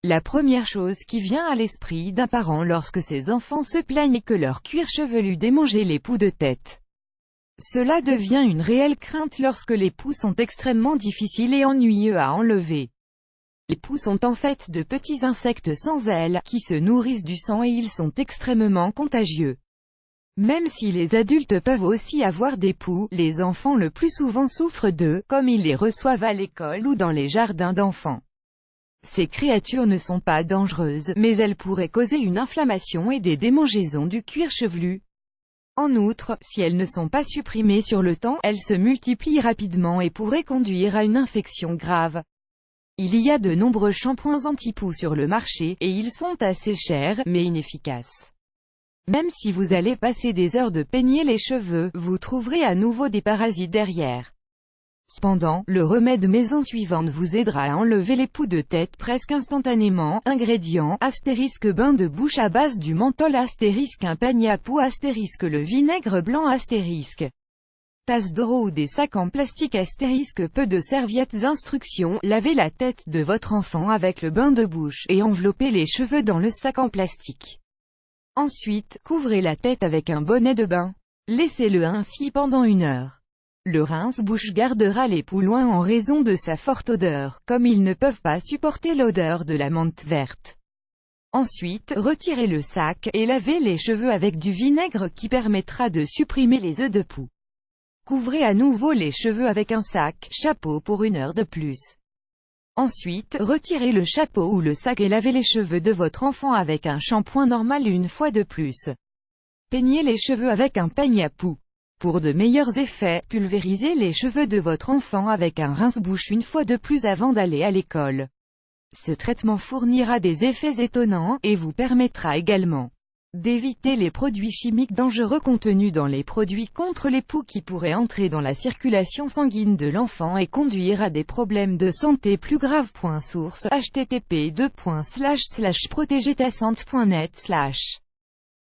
La première chose qui vient à l'esprit d'un parent lorsque ses enfants se plaignent est que leur cuir chevelu démange les poux de tête. Cela devient une réelle crainte lorsque les poux sont extrêmement difficiles et ennuyeux à enlever. Les poux sont en fait de petits insectes sans ailes, qui se nourrissent du sang et ils sont extrêmement contagieux. Même si les adultes peuvent aussi avoir des poux, les enfants le plus souvent souffrent d'eux, comme ils les reçoivent à l'école ou dans les jardins d'enfants. Ces créatures ne sont pas dangereuses, mais elles pourraient causer une inflammation et des démangeaisons du cuir chevelu. En outre, si elles ne sont pas supprimées sur le temps, elles se multiplient rapidement et pourraient conduire à une infection grave. Il y a de nombreux shampoings anti-poux sur le marché, et ils sont assez chers, mais inefficaces. Même si vous allez passer des heures de peigner les cheveux, vous trouverez à nouveau des parasites derrière. Cependant, le remède maison suivant vous aidera à enlever les poux de tête presque instantanément. Ingrédients, * bain de bouche à base du menthol * un panier à poux * le vinaigre blanc * tasse d'eau ou des sacs en plastique * peu de serviettes. Instructions, lavez la tête de votre enfant avec le bain de bouche, et enveloppez les cheveux dans le sac en plastique. Ensuite, couvrez la tête avec un bonnet de bain. Laissez-le ainsi pendant 1 heure. Le rince-bouche gardera les poux loin en raison de sa forte odeur, comme ils ne peuvent pas supporter l'odeur de la menthe verte. Ensuite, retirez le sac, et lavez les cheveux avec du vinaigre qui permettra de supprimer les œufs de poux. Couvrez à nouveau les cheveux avec un chapeau pour 1 heure de plus. Ensuite, retirez le chapeau ou le sac et lavez les cheveux de votre enfant avec un shampoing normal 1 fois de plus. Peignez les cheveux avec un peigne à poux. Pour de meilleurs effets, pulvérisez les cheveux de votre enfant avec un rince-bouche 1 fois de plus avant d'aller à l'école. Ce traitement fournira des effets étonnants, et vous permettra également d'éviter les produits chimiques dangereux contenus dans les produits contre les poux qui pourraient entrer dans la circulation sanguine de l'enfant et conduire à des problèmes de santé plus graves. Source http://protegertasante.net/